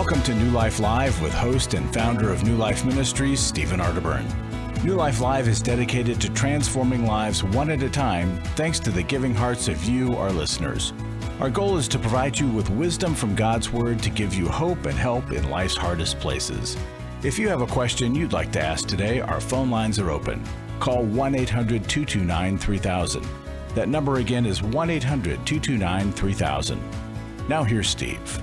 Welcome to New Life Live with host and founder of New Life Ministries, Stephen Arterburn. New Life Live is dedicated to transforming lives one at a time, thanks to the giving hearts of you, our listeners. Our goal is to provide you with wisdom from God's Word to give you hope and help in life's hardest places. If you have a question you'd like to ask today, our phone lines are open. Call 1-800-229-3000. That number again is 1-800-229-3000. Now here's Steve.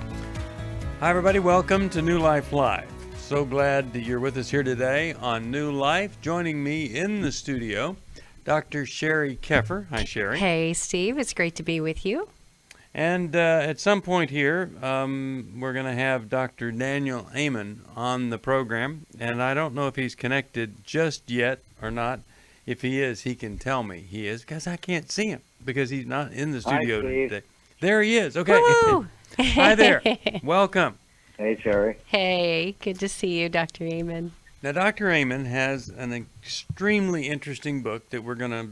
Hi, everybody. Welcome to New Life Live. So glad that you're with us here today on New Life. Joining me in the studio, Dr. Sheri Keffer. Hi, Sheri. Hey, Steve. It's great to be with you. And at some point here, we're going to have Dr. Daniel Amen on the program. And I don't know if he's connected just yet or not. If he is, he can tell me he is, because I can't see him because he's not in the studio today. There he is. Okay. Hi there. Welcome. Hey, Sheri. Hey, good to see you, Dr. Amen. Now, Dr. Amen has an extremely interesting book that we're going to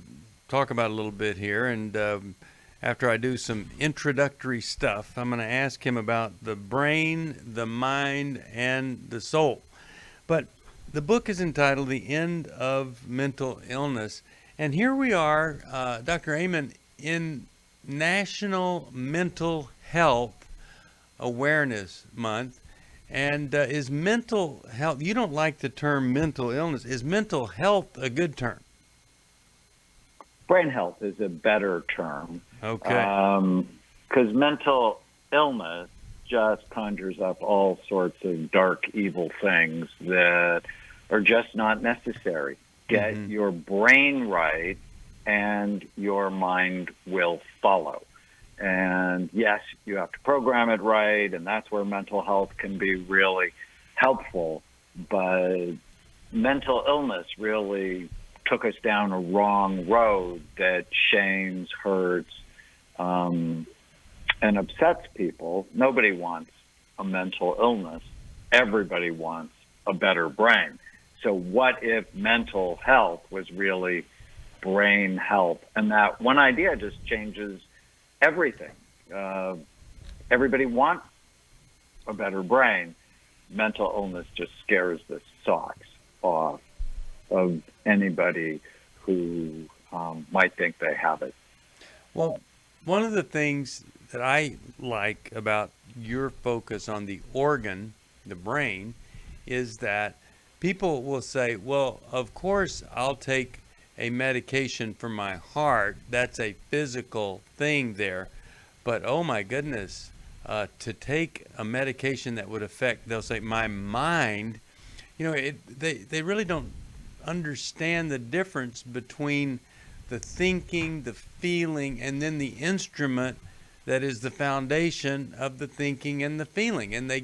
talk about a little bit here. And after I do some introductory stuff, I'm going to ask him about the brain, the mind, and the soul. But the book is entitled The End of Mental Illness. And here we are, Dr. Amen, in National Mental Health Awareness Month. And is mental health, you don't like the term mental illness, is mental health a good term? Brain health is a better term. Okay. Because mental illness just conjures up all sorts of dark, evil things that are just not necessary. Get your brain right, and your mind will follow. And yes, you have to program it right, and that's where mental health can be really helpful. But mental illness really took us down a wrong road that shames, hurts, and upsets people. Nobody wants a mental illness. Everybody wants a better brain. So what if mental health was really brain health? And that one idea just changes everything. Everybody wants a better brain. Mental illness just scares the socks off of anybody who might think they have it. Well, one of the things that I like about your focus on the organ, the brain, is that people will say, well, of course I'll take a medication for my heart. That's a physical thing there. But oh my goodness, to take a medication that would affect, they'll say, my mind, they really don't understand the difference between the thinking, the feeling, and then the instrument that is the foundation of the thinking and the feeling. And they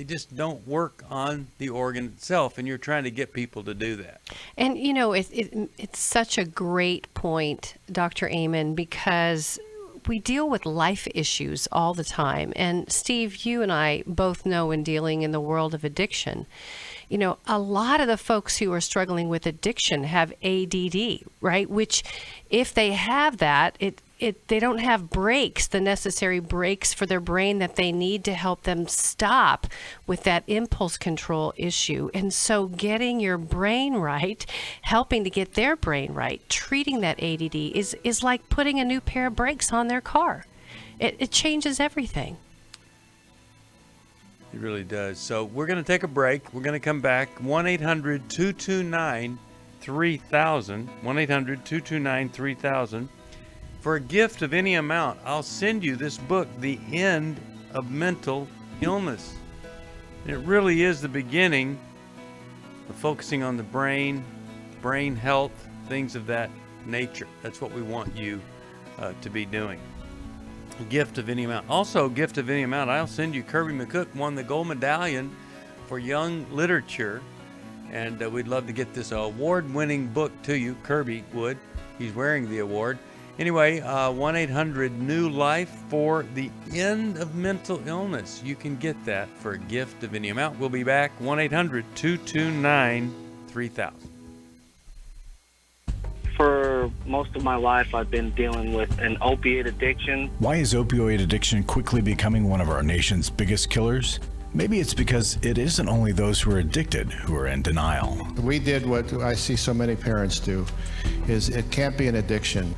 just don't work on the organ itself, and you're trying to get people to do that. And, it's such a great point, Dr. Amen, because we deal with life issues all the time. And Steve, you and I both know in dealing in the world of addiction, a lot of the folks who are struggling with addiction have ADD, right? Which if they have that, they don't have breaks, the necessary breaks for their brain that they need to help them stop with that impulse control issue. And so getting your brain right, helping to get their brain right, treating that ADD is like putting a new pair of brakes on their car. It changes everything. It really does. So we're going to take a break. We're going to come back. 1-800-229-3000. 1-800-229-3000. For a gift of any amount, I'll send you this book, The End of Mental Illness. And it really is the beginning of focusing on the brain health, things of that nature. That's what we want you to be doing. A gift of any amount. Also, gift of any amount, I'll send you. Kirby McCook won the gold medallion for young literature. And we'd love to get this award-winning book to you. Kirby would. He's wearing the award. Anyway, 1-800-NEW-LIFE for The End of Mental Illness. You can get that for a gift of any amount. We'll be back. 1-800-229-3000. For most of my life, I've been dealing with an opiate addiction. Why is opioid addiction quickly becoming one of our nation's biggest killers? Maybe it's because it isn't only those who are addicted who are in denial. We did what I see so many parents do, is it can't be an addiction.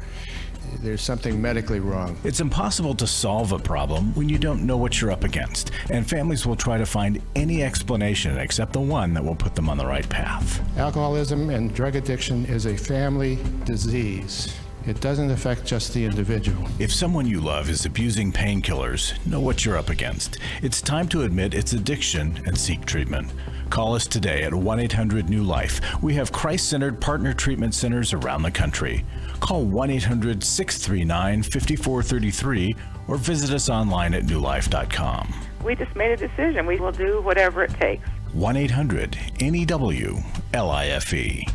There's something medically wrong. It's impossible to solve a problem when you don't know what you're up against, and families will try to find any explanation except the one that will put them on the right path. Alcoholism and drug addiction is a family disease. It doesn't affect just the individual. If someone you love is abusing painkillers, know what you're up against. It's time to admit it's addiction and seek treatment. Call us today at 1-800-NEW-LIFE. We have Christ-centered partner treatment centers around the country. Call 1-800-639-5433 or visit us online at newlife.com. We just made a decision. We will do whatever it takes. 1-800-NEW-LIFE.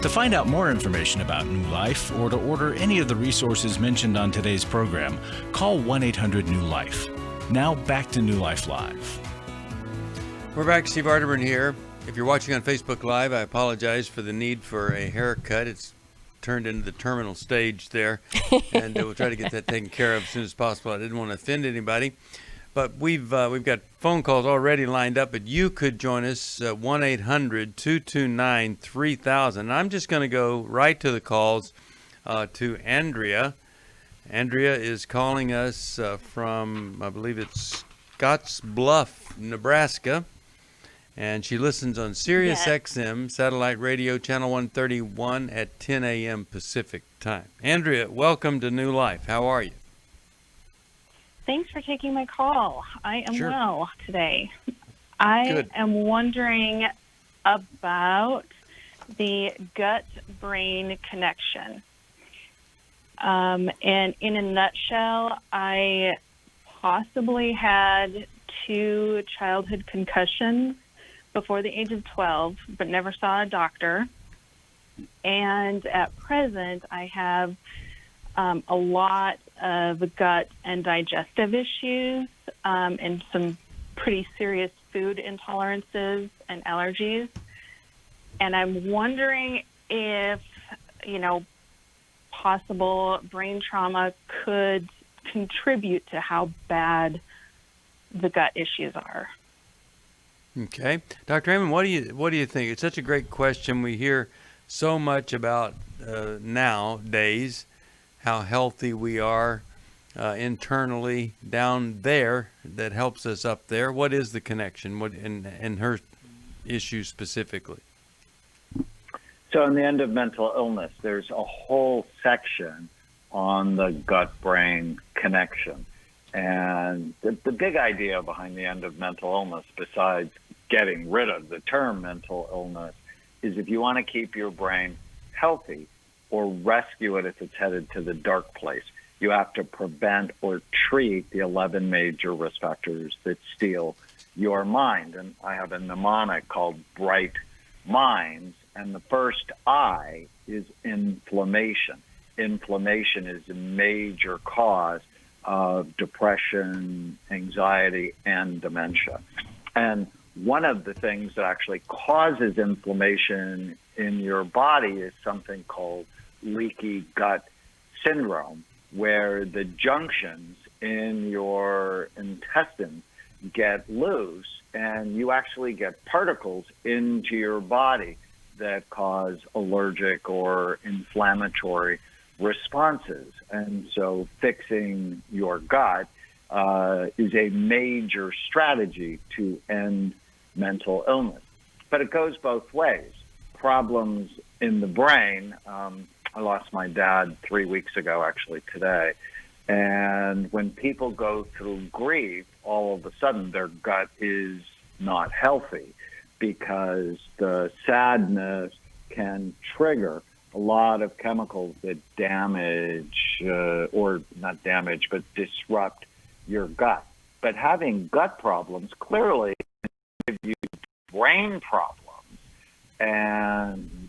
To find out more information about New Life or to order any of the resources mentioned on today's program, call 1-800-NEW-LIFE. Now back to New Life Live. We're back. Steve Arterburn here. If you're watching on Facebook Live, I apologize for the need for a haircut. It's turned into the terminal stage there, and we'll try to get that taken care of as soon as possible. I didn't want to offend anybody. But we've got phone calls already lined up, but you could join us at 1-800-229-3000. I'm just going to go right to the calls to Andrea. Andrea is calling us from, I believe it's Scotts Bluff, Nebraska. And she listens on Sirius XM, satellite radio, channel 131 at 10 a.m. Pacific time. Andrea, welcome to New Life. How are you? Thanks for taking my call. I am Sure. well today. I am wondering about the gut-brain connection. And in a nutshell, I possibly had 2 childhood concussions before the age of 12, but never saw a doctor. And at present, I have a lot of gut and digestive issues, and some pretty serious food intolerances and allergies. And I'm wondering if, possible brain trauma could contribute to how bad the gut issues are. Okay. Dr. Raymond, what do you think? It's such a great question. We hear so much about nowadays how healthy we are internally down there that helps us up there. What is the connection? What in her issue specifically? So in the end of mental illness, there's a whole section on the gut-brain connection. And the big idea behind the end of mental illness, besides getting rid of the term mental illness, is if you want to keep your brain healthy or rescue it if it's headed to the dark place, you have to prevent or treat the 11 major risk factors that steal your mind. And I have a mnemonic called Bright Minds, and the first I is inflammation. Inflammation is a major cause of depression, anxiety, and dementia. And one of the things that actually causes inflammation in your body is something called leaky gut syndrome, where the junctions in your intestines get loose and you actually get particles into your body that cause allergic or inflammatory responses. And so fixing your gut is a major strategy to end mental illness. But it goes both ways. Problems in the brain. I lost my dad 3 weeks ago, actually today. And when people go through grief, all of a sudden their gut is not healthy because the sadness can trigger a lot of chemicals that damage, or not damage, but disrupt your gut. But having gut problems clearly give you brain problems, and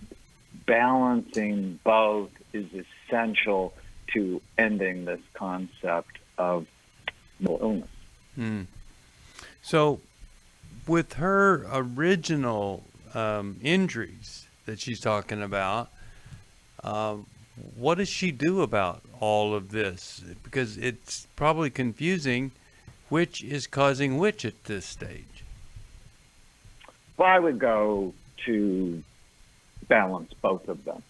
balancing both is essential to ending this concept of mental illness. So with her original injuries that she's talking about, what does she do about all of this? Because it's probably confusing which is causing which at this stage. Well, I would go to balance both of them.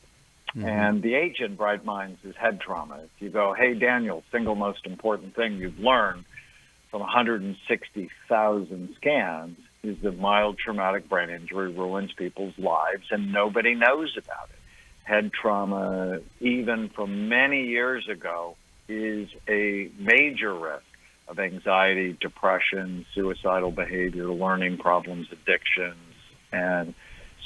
And the H in Bright Minds is head trauma. If you go, hey, Daniel, single most important thing you've learned from 160,000 scans is that mild traumatic brain injury ruins people's lives, and nobody knows about it. Head trauma, even from many years ago, is a major risk of anxiety, depression, suicidal behavior, learning problems, addictions, and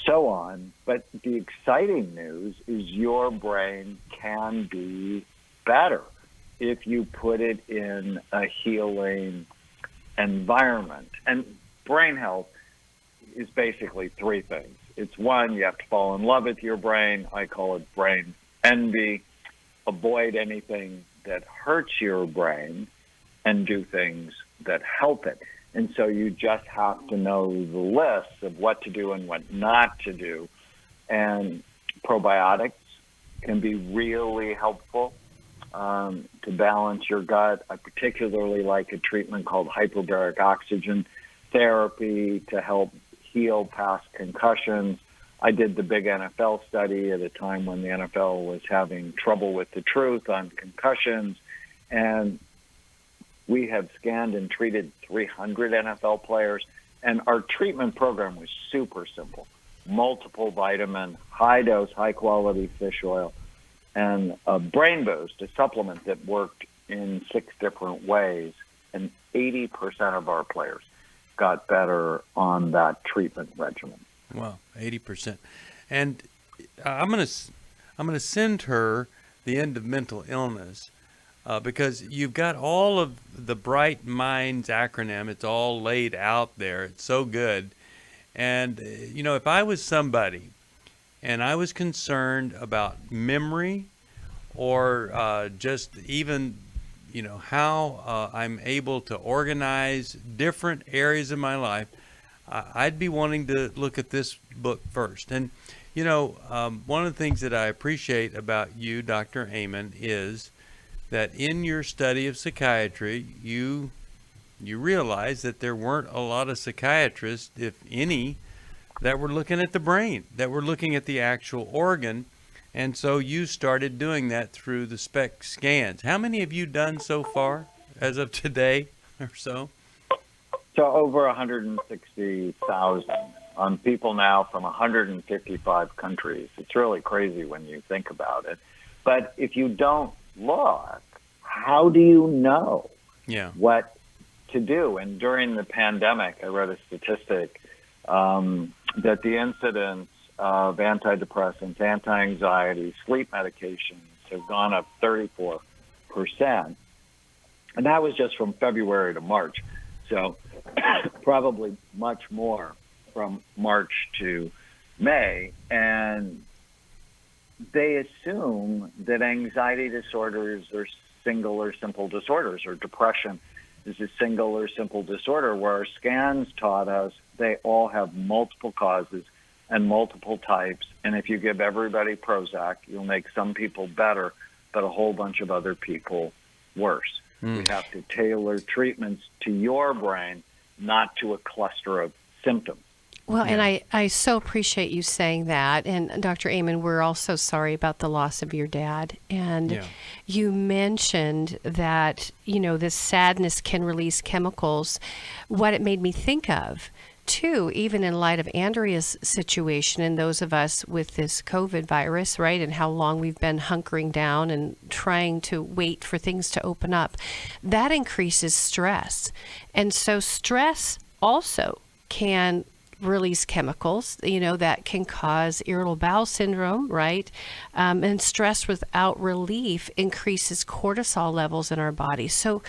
so on. But the exciting news is your brain can be better if you put it in a healing environment. And brain health is basically three things. It's one, you have to fall in love with your brain. I call it brain envy. Avoid anything that hurts your brain and do things that help it. And so you just have to know the list of what to do and what not to do. And probiotics can be really helpful to balance your gut. I particularly like a treatment called hyperbaric oxygen therapy to help heal past concussions. I did the big NFL study at a time when the NFL was having trouble with the truth on concussions, and we have scanned and treated 300 NFL players, and our treatment program was super simple. Multiple vitamin, high-dose, high-quality fish oil, and a brain boost, a supplement that worked in 6 different ways, and 80% of our players got better on that treatment regimen. Wow, 80%. And I'm gonna send her the End of Mental Illness because you've got all of the Bright Minds acronym. It's all laid out there. It's so good. And, you know, if I was somebody and I was concerned about memory or just even, you know, how I'm able to organize different areas of my life, I'd be wanting to look at this book first. And, you know, one of the things that I appreciate about you, Dr. Amen, is that in your study of psychiatry, you realize that there weren't a lot of psychiatrists, if any, that were looking at the brain, that were looking at the actual organ. And so you started doing that through the SPECT scans. How many have you done so far as of today or so? So over 160,000 on people now from 155 countries. It's really crazy when you think about it. But if you don't look, how do you know what to do? And during the pandemic, I read a statistic that the incidence of antidepressants, anti-anxiety, sleep medications have gone up 34%. And that was just from February to March. So probably much more from March to May. And they assume that anxiety disorders are single or simple disorders, or depression is a single or simple disorder, where our scans taught us they all have multiple causes and multiple types. And if you give everybody Prozac, you'll make some people better, but a whole bunch of other people worse. We have to tailor treatments to your brain, not to a cluster of symptoms. Well, and I so appreciate you saying that. And Dr. Amen, we're also sorry about the loss of your dad. And you mentioned that, you know, this sadness can release chemicals. What it made me think of, too, even in light of Andrea's situation and those of us with this COVID virus, right, and how long we've been hunkering down and trying to wait for things to open up, that increases stress. And so stress also can release chemicals, you know, that can cause irritable bowel syndrome, right? And stress without relief increases cortisol levels in our body. So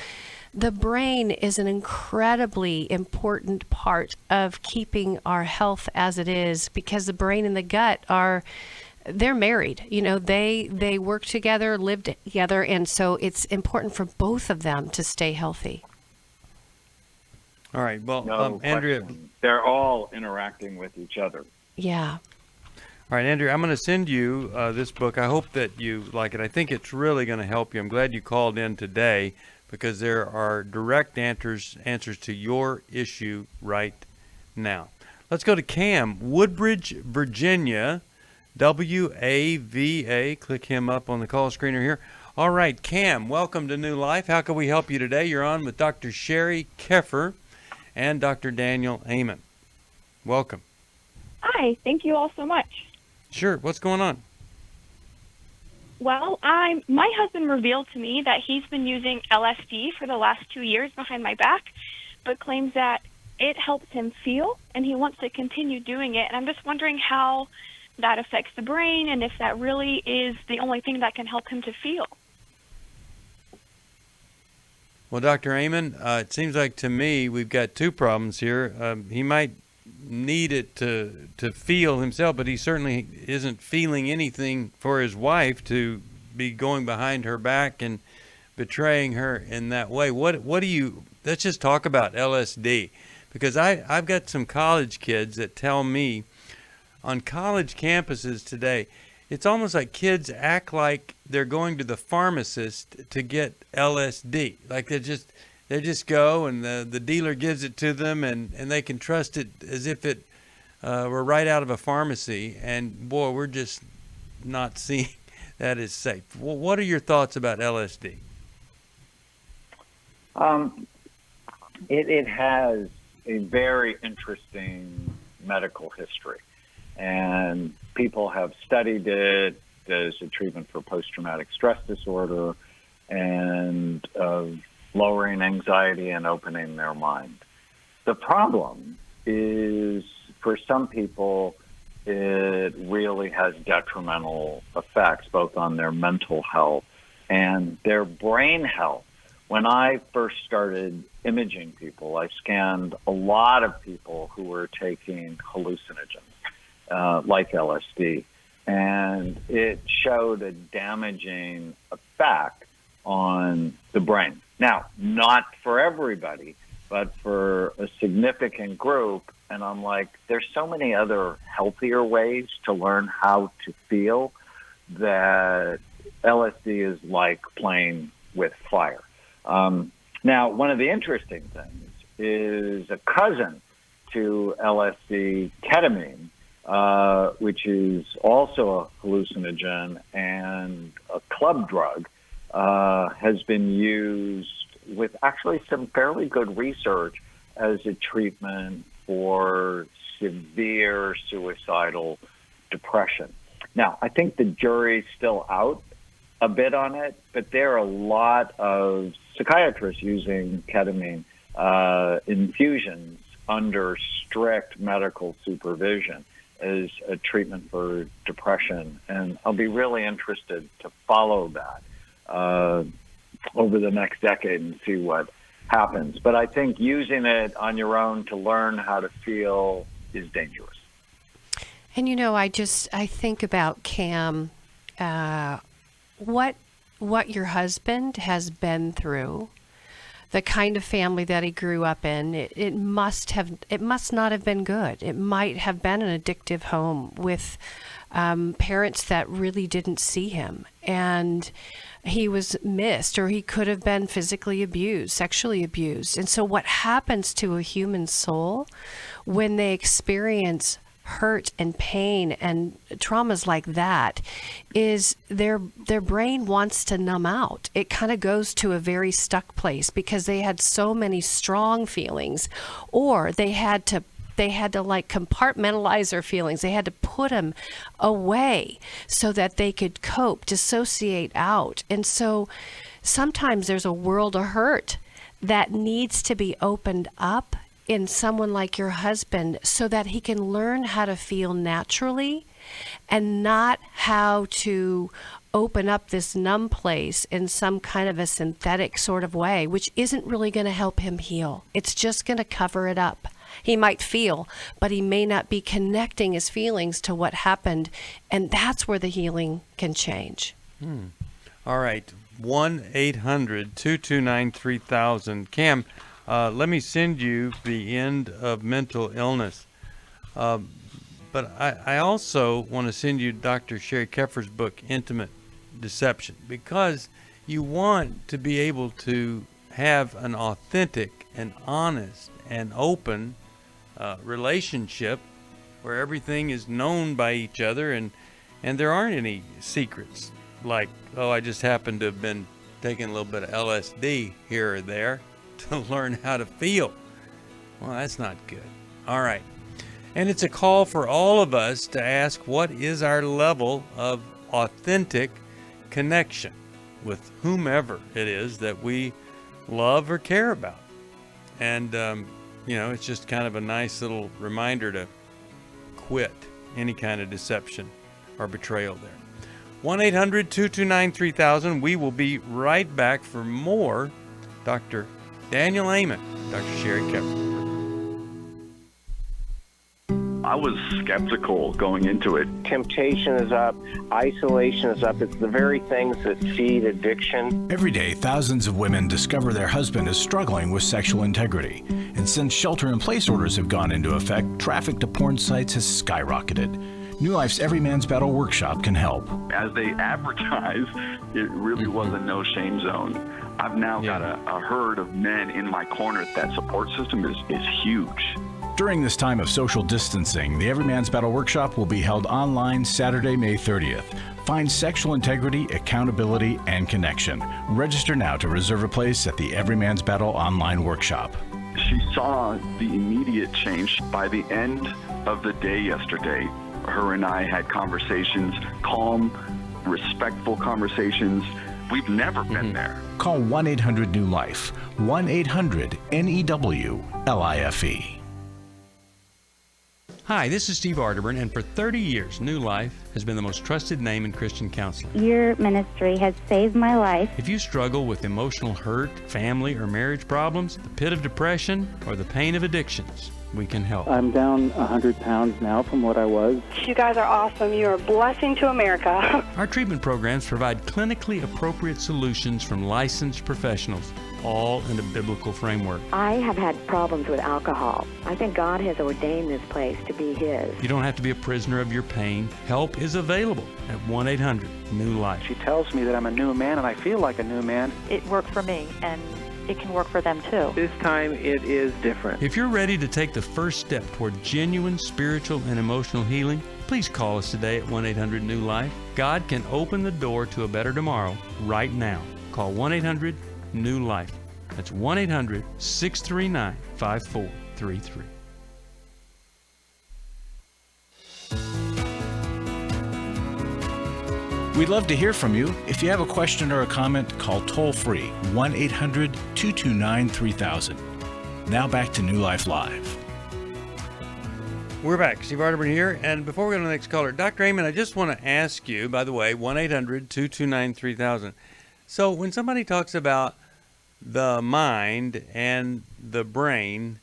the brain is an incredibly important part of keeping our health as it is, because the brain and the gut they're married. You know, they work together, live together, and so it's important for both of them to stay healthy. All right. Well, Andrea, they're all interacting with each other. Yeah. All right, Andrew, I'm going to send you this book. I hope that you like it. I think it's really going to help you. I'm glad you called in today because there are direct answers to your issue right now. Let's go to Cam, Woodbridge, Virginia, WAVA. Click him up on the call screener here. All right, Cam, welcome to New Life. How can we help you today? You're on with Dr. Sheri Keffer and Dr. Daniel Amen. Welcome. Hi, thank you all so much. Sure, what's going on? Well, my husband revealed to me that he's been using LSD for the last 2 years behind my back, but claims that it helps him feel, and he wants to continue doing it. And I'm just wondering how that affects the brain and if that really is the only thing that can help him to feel. Well, Dr. Amen, it seems like to me we've got two problems here. He might need it to feel himself, but he certainly isn't feeling anything for his wife to be going behind her back and betraying her in that way. What do you, let's just talk about LSD, because I've got some college kids that tell me on college campuses today, it's almost like kids act like they're going to the pharmacist to get LSD. Like they just go and the dealer gives it to them and they can trust it as if it were right out of a pharmacy. And boy, we're just not seeing that as safe. Well, what are your thoughts about LSD? It has a very interesting medical history, and people have studied it as a treatment for post-traumatic stress disorder and lowering anxiety and opening their mind. The problem is, for some people, it really has detrimental effects both on their mental health and their brain health. When I first started imaging people, I scanned a lot of people who were taking hallucinogens, like LSD, and it showed a damaging effect on the brain. Now, not for everybody, but for a significant group. And I'm like, there's so many other healthier ways to learn how to feel that LSD is like playing with fire. Now, one of the interesting things is a cousin to LSD, ketamine, which is also a hallucinogen and a club drug, has been used with actually some fairly good research as a treatment for severe suicidal depression. Now, I think the jury's still out a bit on it, but there are a lot of psychiatrists using ketamine infusions under strict medical supervision as a treatment for depression. And I'll be really interested to follow that over the next decade and see what happens. But I think using it on your own to learn how to feel is dangerous. And I think about, Cam, what your husband has been through, the kind of family that he grew up in. It must not have been good. It might have been an addictive home with parents that really didn't see him, and he was missed, or he could have been physically abused, sexually abused. And so what happens to a human soul when they experience hurt and pain and traumas like that is their brain wants to numb out. It kind of goes to a very stuck place because they had so many strong feelings, or they had to like compartmentalize their feelings. They had to put them away so that they could cope, dissociate out. And so sometimes there's a world of hurt that needs to be opened up in someone like your husband so that he can learn how to feel naturally and not how to open up this numb place in some kind of a synthetic sort of way, which isn't really going to help him heal. It's just going to cover it up. He might feel, but he may not be connecting his feelings to what happened, and that's where the healing can change. All right, 1-800-229-3000. Cam, let me send you the end of mental illness. But I also want to send you Dr. Sheri Keffer's book, Intimate Deception, because you want to be able to have an authentic and honest and open relationship where everything is known by each other and there aren't any secrets like, oh, I just happened to have been taking a little bit of LSD here or there to learn how to feel. Well, that's not good. All right. And it's a call for all of us to ask, what is our level of authentic connection with whomever it is that we love or care about? And, it's just kind of a nice little reminder to quit any kind of deception or betrayal there. 1-800-229-3000. We will be right back for more Dr. Daniel Amen, Dr. Sheri Keffer. I was skeptical going into it. Temptation is up, isolation is up. It's the very things that feed addiction. Every day, thousands of women discover their husband is struggling with sexual integrity. And since shelter-in-place orders have gone into effect, traffic to porn sites has skyrocketed. New Life's Every Man's Battle workshop can help. As they advertise, it really was a no-shame zone. I've now got a herd of men in my corner. That support system is huge. During this time of social distancing, the Every Man's Battle workshop will be held online Saturday, May 30th. Find sexual integrity, accountability, and connection. Register now to reserve a place at the Every Man's Battle online workshop. She saw the immediate change. By the end of the day yesterday, her and I had conversations, calm, respectful conversations. We've never been there. Call 1-800-NEW-LIFE, 1-800-NEWLIFE. Hi, this is Steve Arterburn, and for 30 years, New Life has been the most trusted name in Christian counseling. Your ministry has saved my life. If you struggle with emotional hurt, family or marriage problems, the pit of depression, or the pain of addictions, we can help. I'm down 100 pounds now from what I was. You guys are awesome. You're a blessing to America. Our treatment programs provide clinically appropriate solutions from licensed professionals, all in a biblical framework. I have had problems with alcohol. I think God has ordained this place to be His. You don't have to be a prisoner of your pain. Help is available at 1-800-NEW-LIFE. She tells me that I'm a new man, and I feel like a new man. It worked for me, and it can work for them too. This time it is different. If you're ready to take the first step toward genuine spiritual and emotional healing, please call us today at 1-800-NEW-LIFE. God can open the door to a better tomorrow right now. Call 1-800-NEW-LIFE. That's 1-800-639-5433. We'd love to hear from you. If you have a question or a comment, call toll-free 1-800-229-3000. Now back to New Life Live. We're back. Steve Arterburn here. And before we go to the next caller, Dr. Amen, I just want to ask you, by the way, 1-800-229-3000. So when somebody talks about the mind and the brain,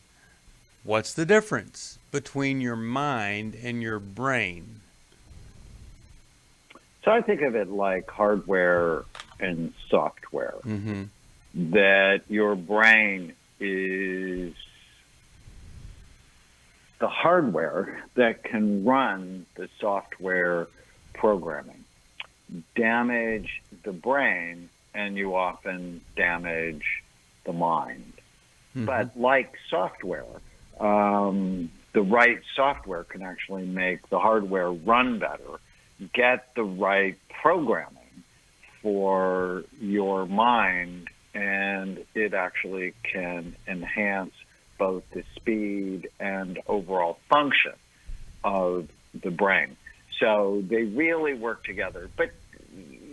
what's the difference between your mind and your brain? So I think of it like hardware and software. That your brain is the hardware that can run the software programming. Damage the brain, and you often damage the mind. But like software, the right software can actually make the hardware run better, get the right programming for your mind, and it actually can enhance both the speed and overall function of the brain. So they really work together. But,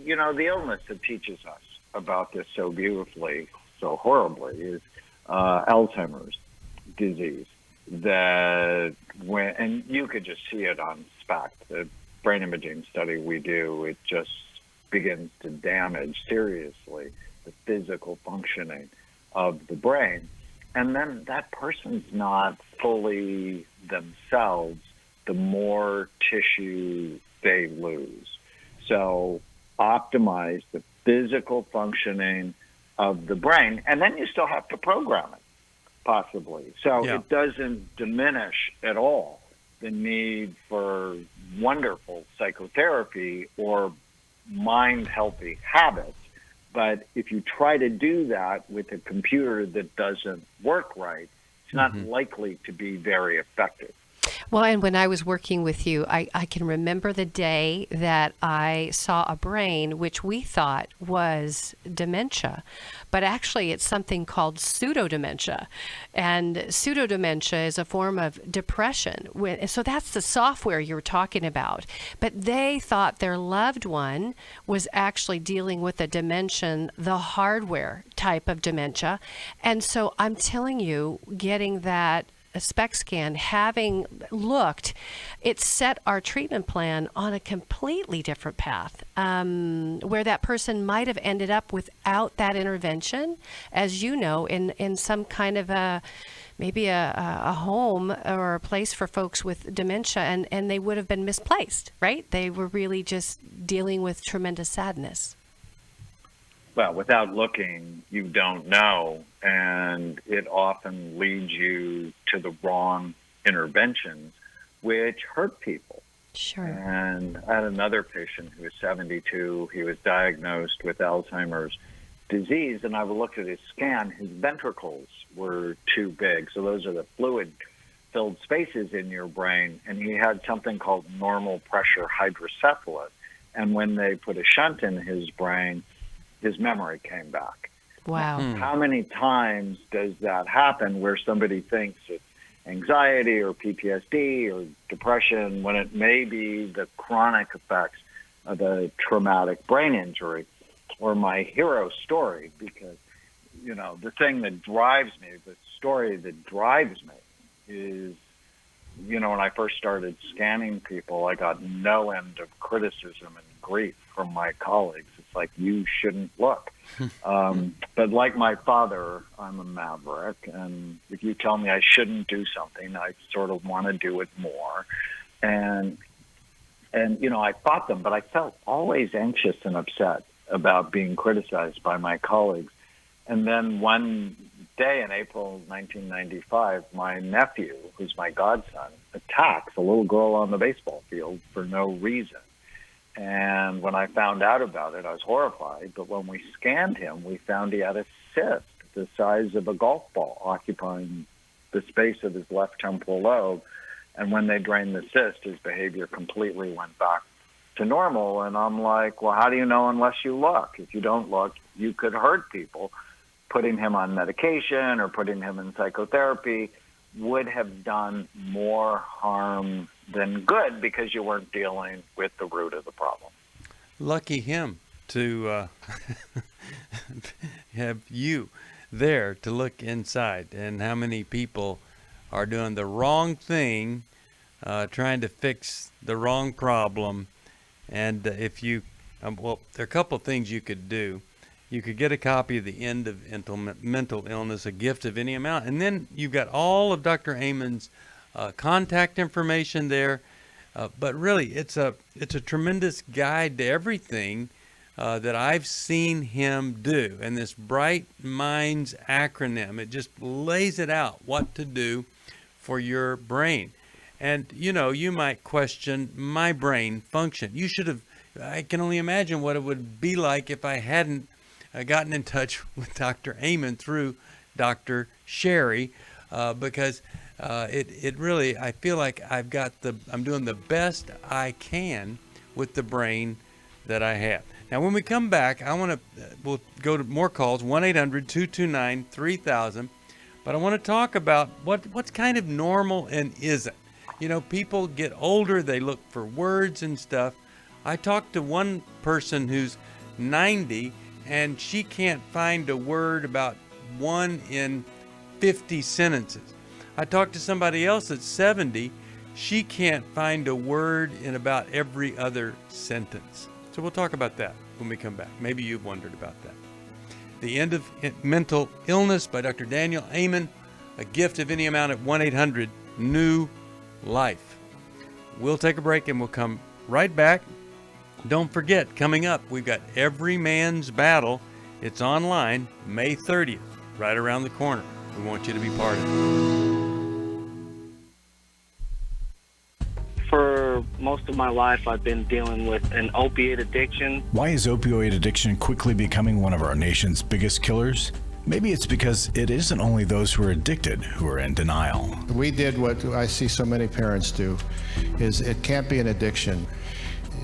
you know, the illness that teaches us about this so beautifully, so horribly, is Alzheimer's disease. That when, and you could just see it on SPECT, the brain imaging study we do, it just begins to damage seriously the physical functioning of the brain. And then that person's not fully themselves the more tissue they lose. So optimize the physical functioning of the brain, and then you still have to program it, possibly. So it doesn't diminish at all the need for wonderful psychotherapy or mind-healthy habits. But if you try to do that with a computer that doesn't work right, it's not likely to be very effective. Well, and when I was working with you, I can remember the day that I saw a brain which we thought was dementia, but actually it's something called pseudodementia. And pseudodementia is a form of depression. So that's the software you're talking about. But they thought their loved one was actually dealing with a dementia, the hardware type of dementia. And so I'm telling you, getting that a SPECT scan, having looked, it set our treatment plan on a completely different path, where that person might have ended up without that intervention, as you know, in some kind of maybe a home or a place for folks with dementia, and they would have been misplaced, right? They were really just dealing with tremendous sadness. Well, without looking, you don't know, and it often leads you to the wrong interventions, which hurt people. Sure. And I had another patient who was 72. He was diagnosed with Alzheimer's disease, and I looked at his scan. His ventricles were too big. So those are the fluid-filled spaces in your brain, and he had something called normal pressure hydrocephalus. And when they put a shunt in his brain, his memory came back. Wow. How many times does that happen where somebody thinks it's anxiety or PTSD or depression when it may be the chronic effects of a traumatic brain injury? Or my hero story, because, you know, the thing that drives me, the story that drives me is, you know, when I first started scanning people, I got no end of criticism and grief from my colleagues. It's like, you shouldn't look. But like my father, I'm a maverick, and if you tell me I shouldn't do something, I sort of want to do it more. And you know, I fought them, but I felt always anxious and upset about being criticized by my colleagues. And then one day in April 1995, my nephew, who's my godson, attacks a little girl on the baseball field for no reason. And when I found out about it, I was horrified. But when we scanned him, we found he had a cyst the size of a golf ball occupying the space of his left temporal lobe. And when they drained the cyst, his behavior completely went back to normal. And I'm like, well, how do you know unless you look? If you don't look, you could hurt people. Putting him on medication or putting him in psychotherapy would have done more harm than good because you weren't dealing with the root of the problem. Lucky him to have you there to look inside. And how many people are doing the wrong thing, trying to fix the wrong problem. And if you, well, there are a couple of things you could do. You could get a copy of The End of Mental Illness, A Gift of Any Amount. And then you've got all of Dr. Amen's contact information there. But really, it's a tremendous guide to everything that I've seen him do. And this Bright Minds acronym, it just lays it out what to do for your brain. And, you know, you might question my brain function. You should have, I can only imagine what it would be like if I hadn't gotten in touch with Dr. Amen through Dr. Sheri, because it really, I feel like I'm doing the best I can with the brain that I have. Now, when we come back, we'll go to more calls, 1-800-229-3000, but I want to talk about what's kind of normal and isn't. You know, people get older, they look for words and stuff. I talked to one person who's 90, and she can't find a word about 1 in 50 sentences. I talked to somebody else that's 70. She can't find a word in about every other sentence. So we'll talk about that when we come back. Maybe you've wondered about that. The End of Mental Illness by Dr. Daniel Amen, A Gift of Any Amount at 1-800-NEW-LIFE. We'll take a break and we'll come right back. Don't forget, coming up, we've got Every Man's Battle. It's online, May 30th, right around the corner. We want you to be part of it. most of my life I've been dealing with an opiate addiction. Why is opioid addiction quickly becoming one of our nation's biggest killers? Maybe it's because it isn't only those who are addicted who are in denial. We did what I see so many parents do, is it can't be an addiction.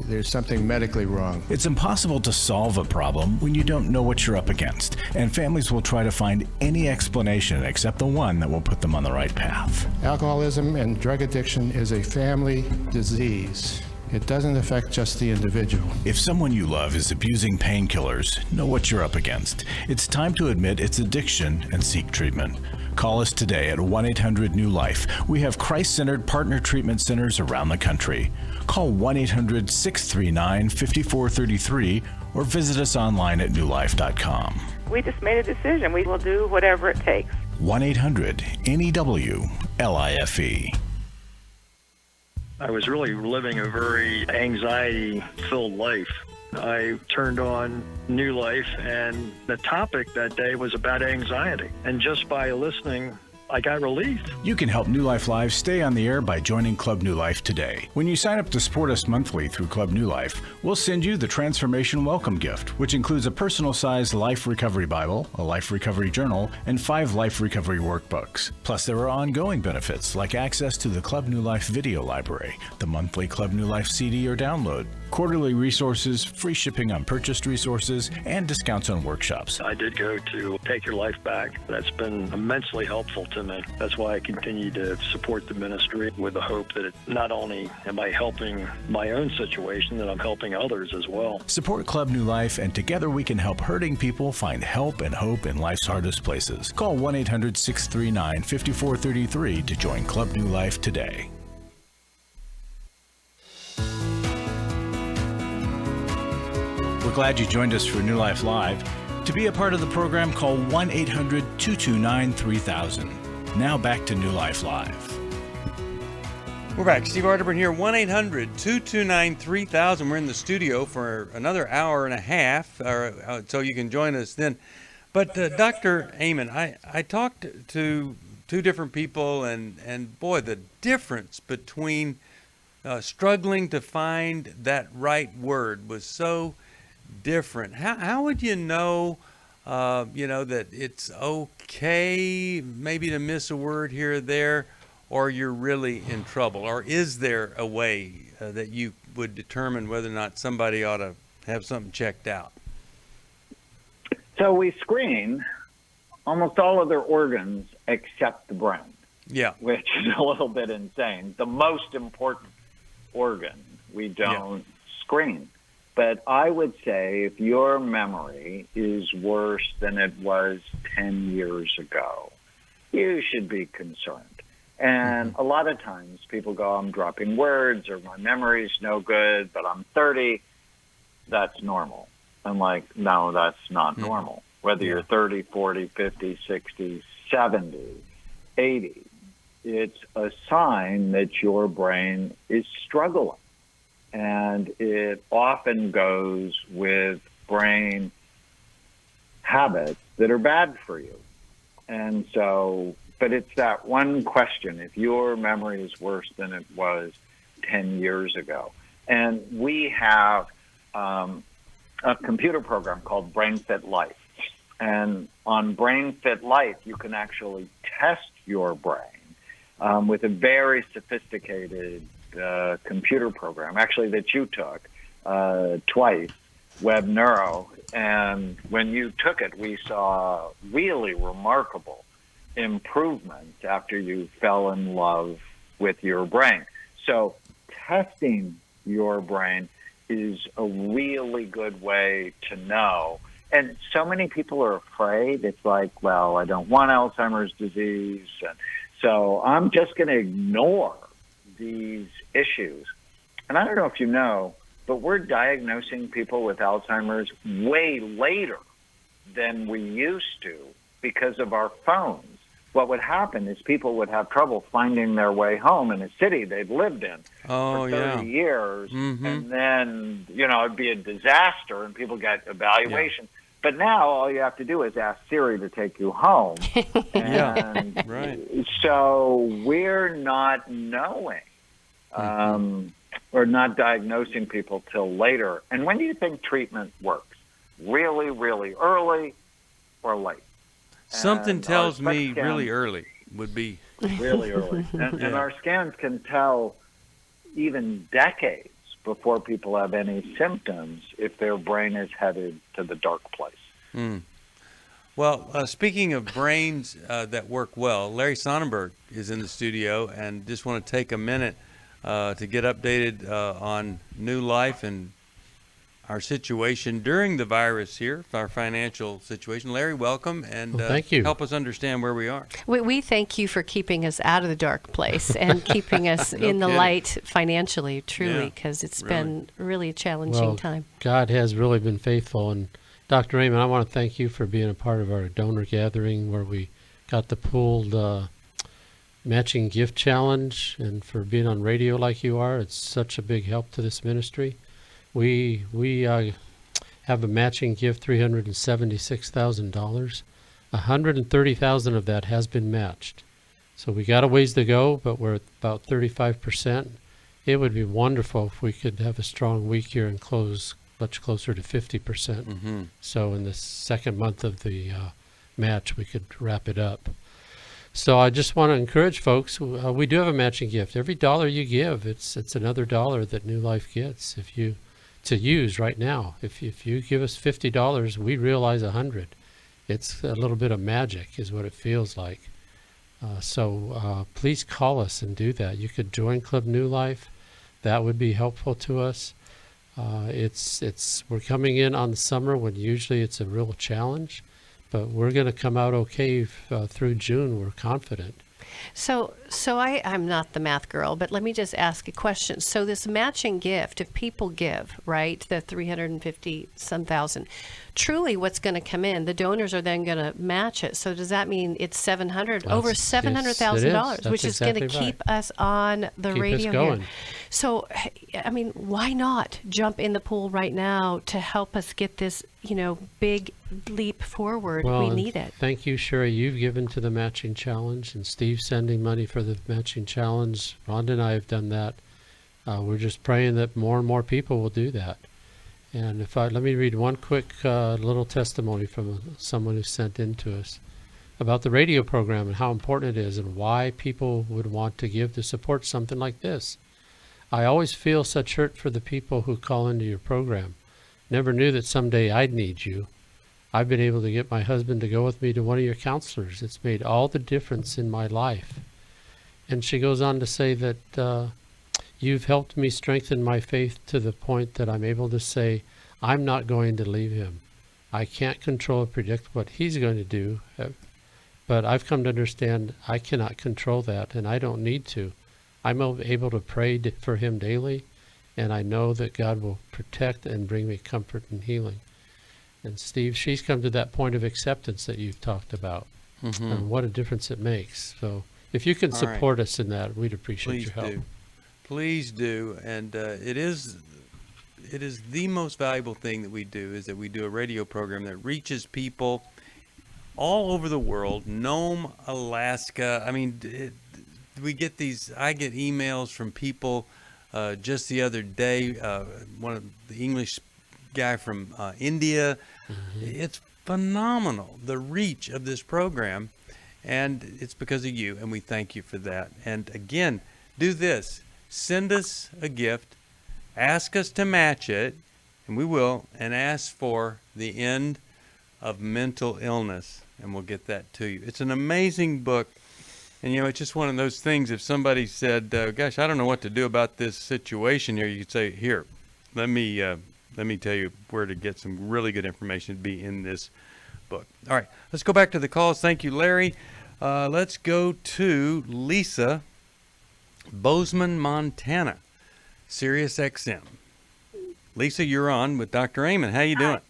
There's something medically wrong. It's impossible to solve a problem when you don't know what you're up against, and families will try to find any explanation except the one that will put them on the right path. Alcoholism and drug addiction is a family disease. It doesn't affect just the individual. If someone you love is abusing painkillers, know what you're up against. It's time to admit it's addiction and seek treatment. Call us today at 1-800-NEW-LIFE. We have Christ-centered partner treatment centers around the country. Call 1-800-639-5433 or visit us online at newlife.com. We just made a decision. We will do whatever it takes. 1-800-NEW-LIFE. I was really living a very anxiety-filled life. I turned on New Life, and the topic that day was about anxiety. And just by listening, I got relief. You can help New Life Live stay on the air by joining Club New Life today. When you sign up to support us monthly through Club New Life, we'll send you the Transformation Welcome Gift, which includes a personal-sized Life Recovery Bible, a Life Recovery Journal, and 5 Life Recovery Workbooks. Plus, there are ongoing benefits like access to the Club New Life video library, the monthly Club New Life CD or download, quarterly resources, free shipping on purchased resources, and discounts on workshops. I did go to Take Your Life Back. That's been immensely helpful to me. That's why I continue to support the ministry with the hope that not only am I helping my own situation, that I'm helping others as well. Support Club New Life, and together we can help hurting people find help and hope in life's hardest places. Call 1-800-639-5433 to join Club New Life today. We're glad you joined us for New Life Live. To be a part of the program, call 1-800-229-3000. Now back to New Life Live. We're back. Steve Arterburn here, 1-800-229-3000. We're in the studio for another hour and a half, so you can join us then. But Dr. Amen, I talked to 2 different people, and boy, the difference between struggling to find that right word was so different. How would you know, that it's okay maybe to miss a word here or there, or you're really in trouble? Or is there a way that you would determine whether or not somebody ought to have something checked out? So we screen almost all other organs except the brain. Yeah. Which is a little bit insane. The most important organ we don't screen. But I would say if your memory is worse than it was 10 years ago, you should be concerned. And a lot of times people go, I'm dropping words, or my memory's no good, but I'm 30. That's normal. I'm like, no, that's not normal. Whether you're 30, 40, 50, 60, 70, 80, it's a sign that your brain is struggling. And it often goes with brain habits that are bad for you. And so, but it's that one question, if your memory is worse than it was 10 years ago. And we have a computer program called Brain Fit Life. And on Brain Fit Life, you can actually test your brain with a very sophisticated computer program, actually, that you took twice, Web Neuro. And when you took it, we saw really remarkable improvements after you fell in love with your brain. So testing your brain is a really good way to know. And so many people are afraid. It's like, well, I don't want Alzheimer's disease, and so I'm just going to ignore these issues. And I don't know if you know, but we're diagnosing people with Alzheimer's way later than we used to because of our phones. What would happen is people would have trouble finding their way home in a city they've lived in for 30 years. And then, it'd be a disaster and people get evaluation. Yeah. But now all you have to do is ask Siri to take you home. And so we're not knowing. or not diagnosing people till later. And when do you think treatment works? Really, really early or late? Something And tells our me SPECT really scans- early would be. Really early. And Yeah. our scans can tell even decades before people have any symptoms if their brain is headed to the dark place. Mm. Well, speaking of brains that work well, Larry Sonnenberg is in the studio, and just want to take a minute to get updated on New Life and our situation during the virus here, our financial situation. Larry, welcome, and Well, thank you. help us understand where we are. We thank you for keeping us out of the dark place and keeping us No in the kidding. light financially, truly, Yeah, because it's really. been really a challenging Well, time. God has really been faithful. And Dr. Raymond, I want to thank you for being a part of our donor gathering where we got the pooled matching gift challenge, and for being on radio like you are. It's such a big help to this ministry. We have a matching gift, $376,000. $130,000 of that has been matched. So we got a ways to go, but we're at about 35%. It would be wonderful if we could have a strong week here and close much closer to 50%. Mhm. So in the second month of the match, we could wrap it up. So I just want to encourage folks. We do have a matching gift. Every dollar you give, it's another dollar that New Life gets. If you to use right now, if you give us $50, we realize 100. It's a little bit of magic, is what it feels like. So please call us and do that. You could join Club New Life. That would be helpful to us. We're coming in on the summer when usually it's a real challenge, but we're going to come out okay through June. We're confident. So I'm not the math girl, but let me just ask a question. So this matching gift, if people give, right, the 350 some thousand, truly what's going to come in, the donors are then going to match it. So does that mean it's over $700,000, which is going to keep us on the radio here? So, I mean, why not jump in the pool right now to help us get this, big leap forward? Well, we need it. Thank you, Sheri. You've given to the matching challenge, and Steve's sending money for the matching challenge. Rhonda and I have done that. We're just praying that more and more people will do that. And let me read one quick little testimony from someone who sent in to us about the radio program and how important it is and why people would want to give to support something like this. I always feel such hurt for the people who call into your program. Never knew that someday I'd need you. I've been able to get my husband to go with me to one of your counselors. It's made all the difference in my life. And she goes on to say that you've helped me strengthen my faith to the point that I'm able to say, I'm not going to leave him. I can't control or predict what he's going to do, but I've come to understand I cannot control that, and I don't need to. I'm able to pray for him daily, and I know that God will protect and bring me comfort and healing. And Steve, she's come to that point of acceptance that you've talked about, and what a difference it makes. So if you can support us in that, we'd appreciate your help. Please do. And it is the most valuable thing that we do, is that we do a radio program that reaches people all over the world. Nome, Alaska. I mean, I get emails from people just the other day, one of the English guy from India. It's phenomenal, the reach of this program, and it's because of you, and we thank you for that. And again, do this. Send us a gift, ask us to match it, and we will, and ask for the end of mental illness, and we'll get that to you. It's an amazing book. And, it's just one of those things. If somebody said, gosh, I don't know what to do about this situation here, you could say, here, let me tell you where to get some really good information to be in this book. All right, let's go back to the calls. Thank you, Larry. Let's go to Lisa, Bozeman, Montana, Sirius XM. Lisa, you're on with Dr. Amen. How you doing?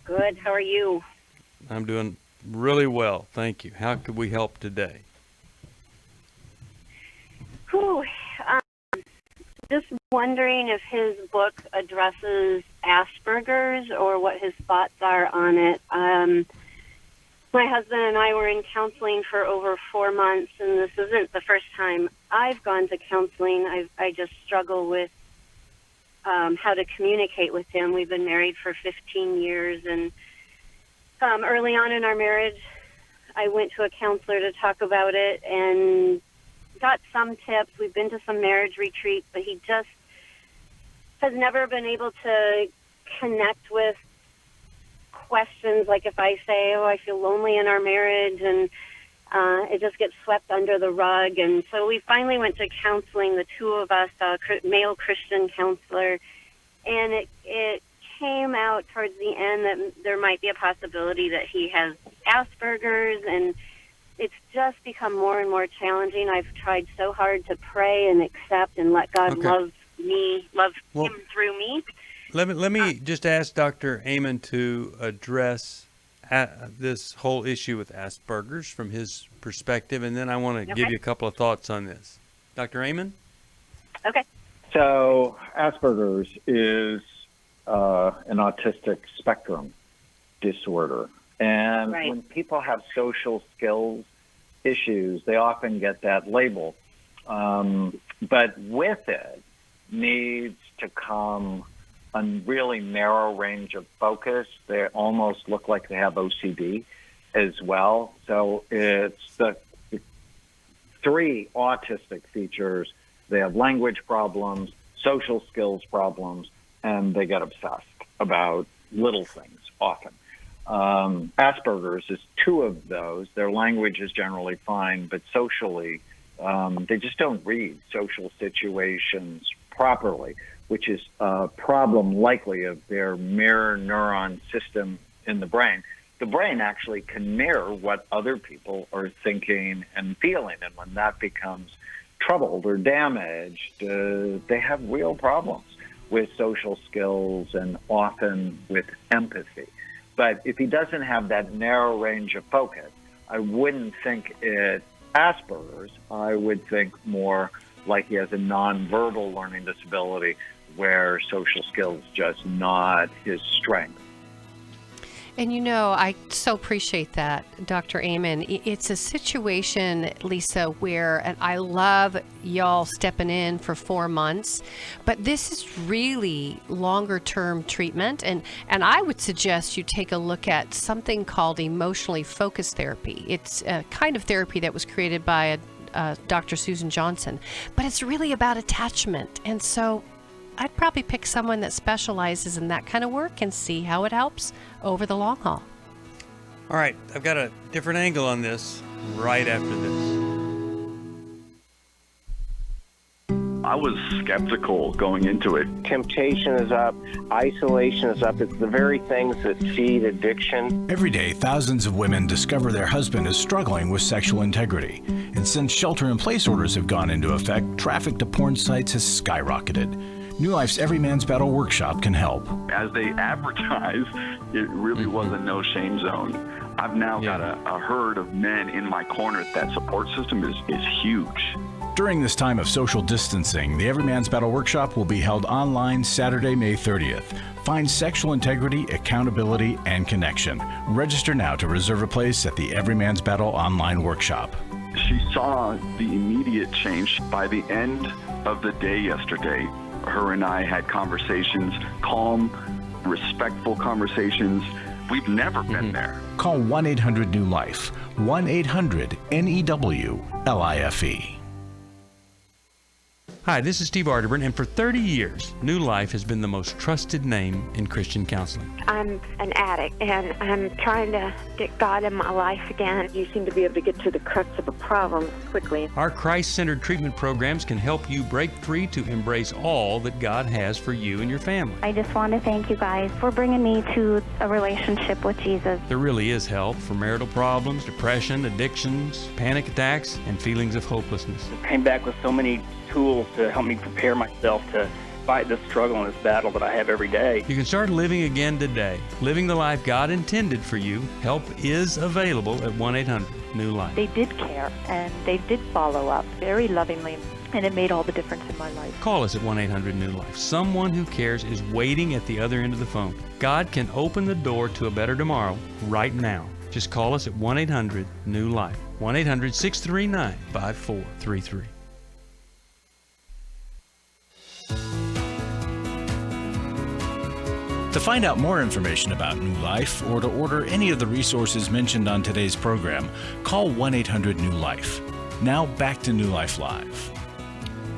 Good. How are you? I'm doing really well, thank you. How could we help today? Just wondering if his book addresses Aspergers or what his thoughts are on it. My husband and I were in counseling for over 4 months, and this isn't the first time I've gone to counseling. I just struggle with how to communicate with him. We've been married for 15 years, and early on in our marriage, I went to a counselor to talk about it and got some tips. We've been to some marriage retreats, but he just has never been able to connect with questions like if I say, I feel lonely in our marriage, and it just gets swept under the rug. And so we finally went to counseling, the two of us, a male Christian counselor, and it came out towards the end that there might be a possibility that he has Aspergers, and it's just become more and more challenging. I've tried so hard to pray and accept and let God love him through me. Let me just ask Dr. Amen to address this whole issue with Asperger's from his perspective, and then I want to give you a couple of thoughts on this. Dr. Amen? Okay. So Asperger's is an autistic spectrum disorder. And when people have social skills issues, they often get that label. But with it needs to come a really narrow range of focus. They almost look like they have OCD as well. So it's the three autistic features. They have language problems, social skills problems, and they get obsessed about little things often. Asperger's is two of those. Their language is generally fine, but socially, they just don't read social situations properly, which is a problem likely of their mirror neuron system in the brain. The brain actually can mirror what other people are thinking and feeling, and when that becomes troubled or damaged, they have real problems with social skills and often with empathy. But if he doesn't have that narrow range of focus, I wouldn't think it Asperger's. I would think more like he has a nonverbal learning disability where social skills just not his strength. And you know, I so appreciate that, Dr. Amen. It's a situation, Lisa, where, and I love y'all stepping in for 4 months, but this is really longer term treatment. And I would suggest you take a look at something called emotionally focused therapy. It's a kind of therapy that was created by Dr. Susan Johnson, but it's really about attachment. And so I'd probably pick someone that specializes in that kind of work and see how it helps over the long haul. All right, I've got a different angle on this right after this. I was skeptical going into it. Temptation is up, isolation is up. It's the very things that feed addiction. Every day, thousands of women discover their husband is struggling with sexual integrity. And since shelter-in-place orders have gone into effect, traffic to porn sites has skyrocketed. New Life's Every Man's Battle workshop can help. As they advertise, it really was a no-shame zone. I've now got a herd of men in my corner. That support system is huge. During this time of social distancing, the Every Man's Battle workshop will be held online Saturday, May 30th. Find sexual integrity, accountability, and connection. Register now to reserve a place at the Every Man's Battle online workshop. She saw the immediate change by the end of the day yesterday. Her and I had conversations, calm, respectful conversations. We've never been there. Call 1-800-NEW-LIFE, 1-800-NEWLIFE. Hi, this is Steve Arterburn, and for 30 years, New Life has been the most trusted name in Christian counseling. I'm an addict, and I'm trying to get God in my life again. You seem to be able to get to the crux of a problem quickly. Our Christ-centered treatment programs can help you break free to embrace all that God has for you and your family. I just want to thank you guys for bringing me to a relationship with Jesus. There really is help for marital problems, depression, addictions, panic attacks, and feelings of hopelessness. I came back with so many tools to help me prepare myself to fight this struggle and this battle that I have every day. You can start living again today, living the life God intended for you. Help is available at 1-800-NEW-LIFE. They did care, and they did follow up very lovingly, and it made all the difference in my life. Call us at 1-800-NEW-LIFE. Someone who cares is waiting at the other end of the phone. God can open the door to a better tomorrow right now. Just call us at 1-800-NEW-LIFE, 1-800-639-5433. To find out more information about New Life or to order any of the resources mentioned on today's program, call 1-800-NEW-LIFE. Now back to New Life Live.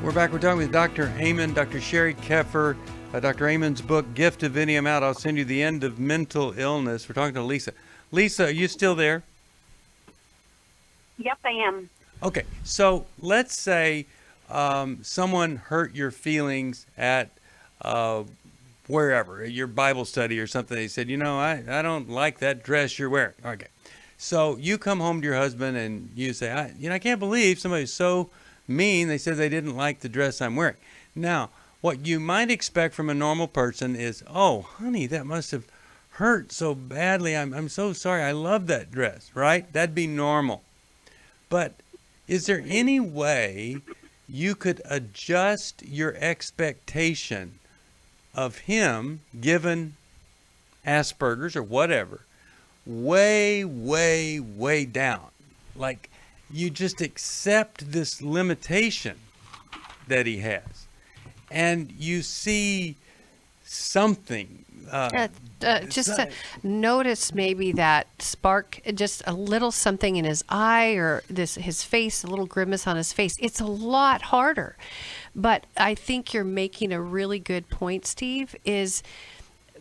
We're back. We're talking with Dr. Amen, Dr. Sheri Keffer. Dr. Amen's book, Gift of Idiom, out. I'll send you The End of Mental Illness. We're talking to Lisa. Lisa, are you still there? Yep, I am. Okay, so let's say someone hurt your feelings at wherever, your Bible study or something. They said, I don't like that dress you're wearing. Okay, so you come home to your husband and you say, I can't believe somebody's so mean. They said they didn't like the dress I'm wearing. Now, what you might expect from a normal person is, oh, honey, that must have hurt so badly. I'm so sorry. I love that dress, right? That'd be normal. But is there any way you could adjust your expectation of him, given Aspergers or whatever, way, way, way down? Like, you just accept this limitation that he has, and you see something. Notice maybe that spark, just a little something in his eye or his face, a little grimace on his face. It's a lot harder. But I think you're making a really good point, Steve, is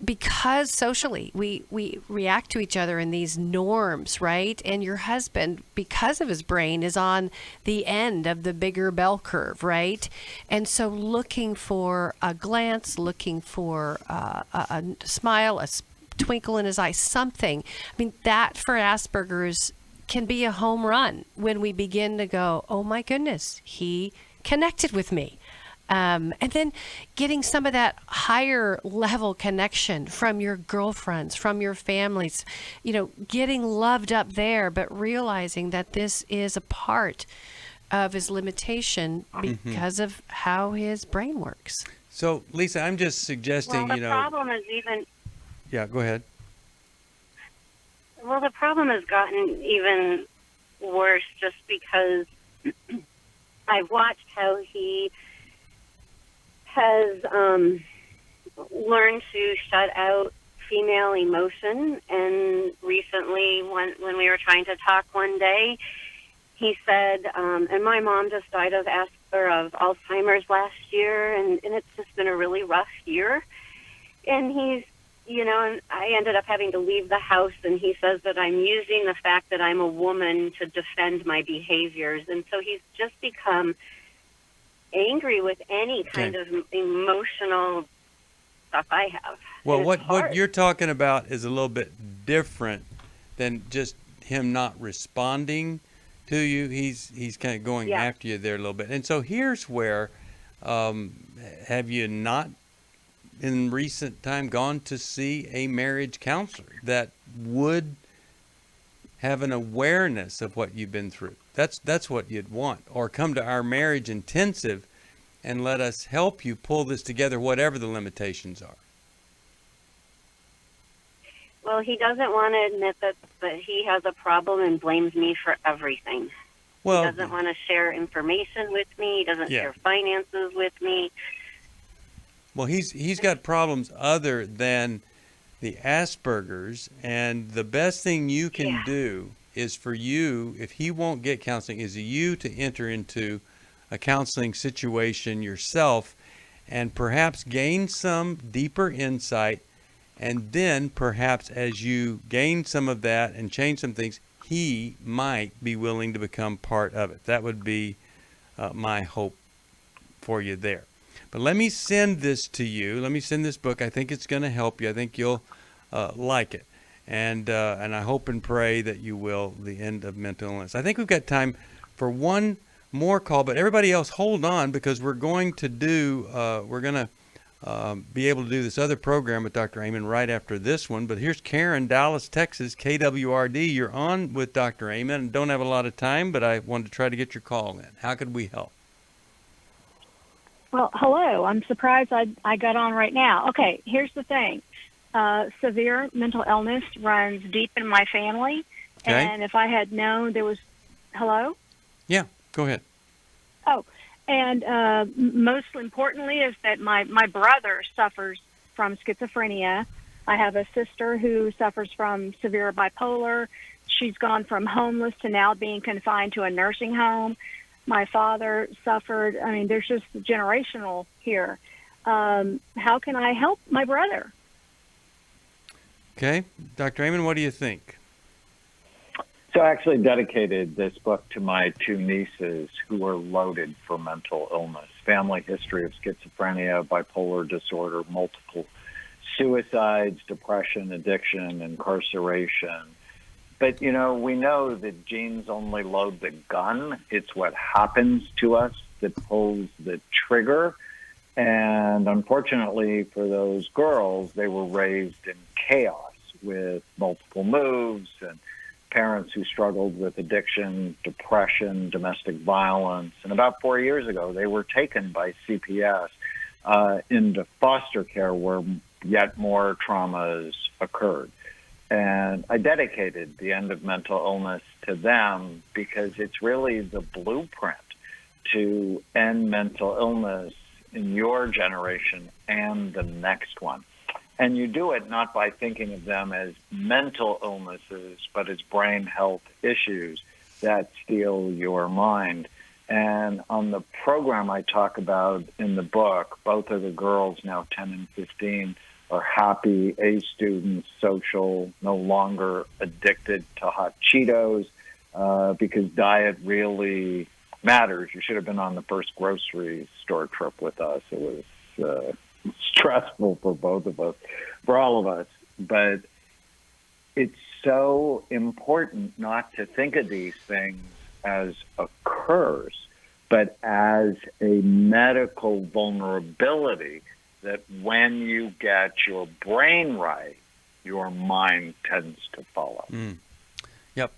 because socially we react to each other in these norms, right? And your husband, because of his brain, is on the end of the bigger bell curve, right? And so looking for a glance, looking for a smile, a twinkle in his eye, something. I mean, that for Asperger's can be a home run when we begin to go, oh my goodness, he connected with me. And then getting some of that higher level connection from your girlfriends, from your families, getting loved up there, but realizing that this is a part of his limitation because of how his brain works. So, Lisa, I'm just suggesting, the problem is even... Yeah, go ahead. Well, the problem has gotten even worse just because I've watched how he has learned to shut out female emotion. And recently, when we were trying to talk one day, he said, and my mom just died of Alzheimer's last year, and it's just been a really rough year. And he's, and I ended up having to leave the house, and he says that I'm using the fact that I'm a woman to defend my behaviors. And so he's just become angry with any kind of emotional stuff I have. Well, what you're talking about is a little bit different than just him not responding to you. He's kind of going after you there a little bit. And so here's where, have you not in recent time gone to see a marriage counselor that would have an awareness of what you've been through? That's what you'd want. Or come to our marriage intensive and let us help you pull this together, whatever the limitations are. Well, he doesn't want to admit that he has a problem and blames me for everything. Well, he doesn't want to share information with me. He doesn't share finances with me. Well, he's got problems other than the Aspergers, and the best thing you can do is for you, if he won't get counseling, is you to enter into a counseling situation yourself and perhaps gain some deeper insight. And then perhaps as you gain some of that and change some things, he might be willing to become part of it. That would be my hope for you there. But let me send this to you. Let me send this book. I think it's going to help you. I think you'll like it. And I hope and pray that you will, The End of Mental Illness. I think we've got time for one more call, but everybody else hold on, because we're going to do, be able to do this other program with Dr. Amen right after this one. But here's Karen, Dallas, Texas, KWRD. You're on with Dr. Amen. Don't have a lot of time, but I wanted to try to get your call in. How could we help? Well, hello. I'm surprised I got on right now. Okay, here's the thing. Severe mental illness runs deep in my family. Okay. And if I had known there was, hello? Yeah, go ahead. Oh, and most importantly is that my brother suffers from schizophrenia. I have a sister who suffers from severe bipolar. She's gone from homeless to now being confined to a nursing home. My father suffered. I mean, there's just generational here. How can I help my brother? Okay. Dr. Amen, what do you think? So I actually dedicated this book to my two nieces who are loaded for mental illness. Family history of schizophrenia, bipolar disorder, multiple suicides, depression, addiction, incarceration. But, you know, we know that genes only load the gun. It's what happens to us that pulls the trigger. And unfortunately for those girls, they were raised in chaos with multiple moves and parents who struggled with addiction, depression, domestic violence. And about 4 years ago, they were taken by CPS into foster care where yet more traumas occurred. And I dedicated the end of mental illness to them because it's really the blueprint to end mental illness in your generation and the next one. And you do it not by thinking of them as mental illnesses, but as brain health issues that steal your mind. And on the program I talk about in the book, both of the girls, now 10 and 15, are happy, A students, social, no longer addicted to hot Cheetos, because diet really matters. You should have been on the first grocery store trip with us. It was stressful for both of us, for all of us. But it's so important not to think of these things as a curse, but as a medical vulnerability that when you get your brain right, your mind tends to follow. Yep.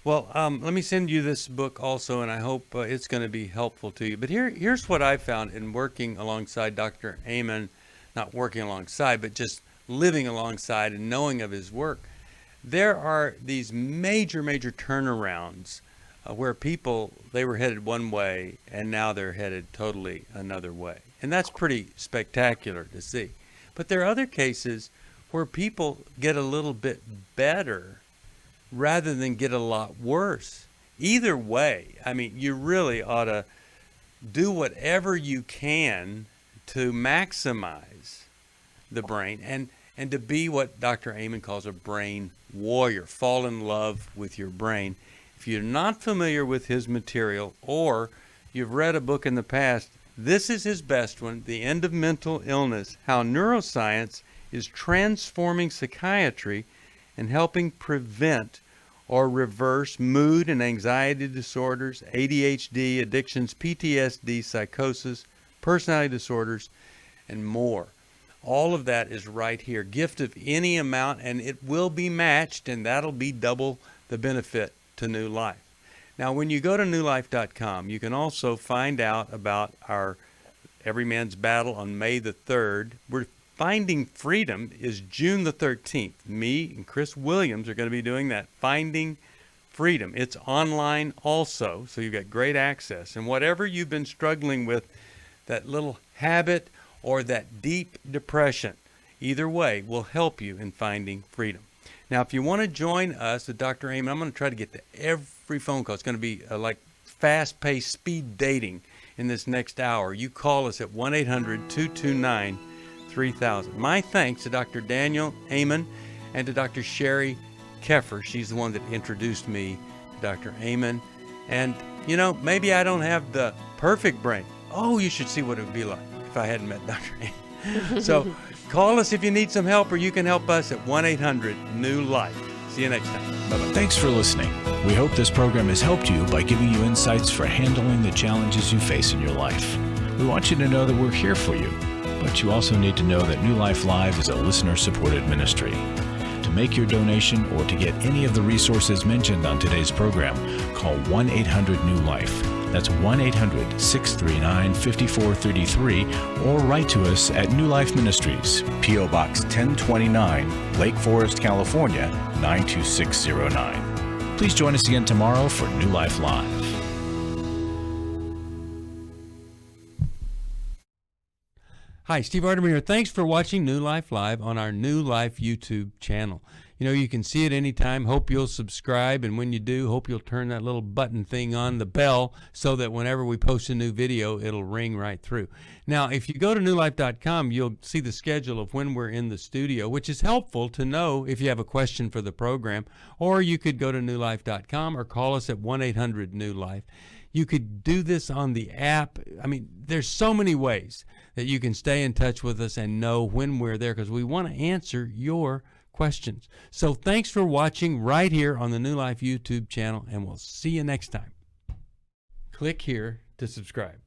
Well, let me send you this book also, and I hope it's going to be helpful to you. But here's what I found in working alongside Dr. Amen, not working alongside, but just living alongside and knowing of his work. There are these major, major turnarounds where people, they were headed one way, and now they're headed totally another way. And that's pretty spectacular to see. But there are other cases where people get a little bit better rather than get a lot worse. Either way, I mean, you really ought to do whatever you can to maximize the brain and to be what Dr. Amen calls a brain warrior. Fall in love with your brain. If you're not familiar with his material or you've read a book in the past, this is his best one, The End of Mental Illness, How Neuroscience is Transforming Psychiatry and Helping Prevent or Reverse Mood and Anxiety Disorders, ADHD, addictions, PTSD, psychosis, personality disorders, and more. All of that is right here. Gift of any amount, and it will be matched, and that'll be double the benefit to New Life. Now, when you go to newlife.com, you can also find out about our Every Man's Battle on May the 3rd. We're Finding Freedom is June the 13th. Me and Chris Williams are going to be doing that. Finding Freedom. It's online also, so you've got great access. And whatever you've been struggling with, that little habit or that deep depression, either way will help you in finding freedom. Now, if you want to join us at Dr. Amen, I'm going to try to get to every phone call. It's going to be like fast-paced speed dating in this next hour. You call us at 1-800-229-3000. My thanks to Dr. Daniel Amen and to Dr. Sheri Keffer. She's the one that introduced me to Dr. Amen. And, you know, maybe I don't have the perfect brain. Oh, you should see what it would be like if I hadn't met Dr. Amen. So call us if you need some help, or you can help us at 1-800-NEW-LIFE. See you next time. Bye-bye. Thanks for listening. We hope this program has helped you by giving you insights for handling the challenges you face in your life. We want you to know that we're here for you, but you also need to know that New Life Live is a listener-supported ministry. To make your donation or to get any of the resources mentioned on today's program, call 1-800-NEW-LIFE. That's 1-800-639-5433, or write to us at New Life Ministries, P.O. Box 1029, Lake Forest, California, 92609. Please join us again tomorrow for New Life Live. Hi, Steve Arterburn here. Thanks for watching New Life Live on our New Life YouTube channel. You know, you can see it anytime. Hope you'll subscribe, and when you do, hope you'll turn that little button thing on, the bell, so that whenever we post a new video, it'll ring right through. Now, if you go to newlife.com, you'll see the schedule of when we're in the studio, which is helpful to know if you have a question for the program, or you could go to newlife.com or call us at 1-800-NEW-LIFE. You could do this on the app. I mean, there's so many ways that you can stay in touch with us and know when we're there, because we want to answer your questions. So thanks for watching right here on the New Life YouTube channel, and we'll see you next time. Click here to subscribe.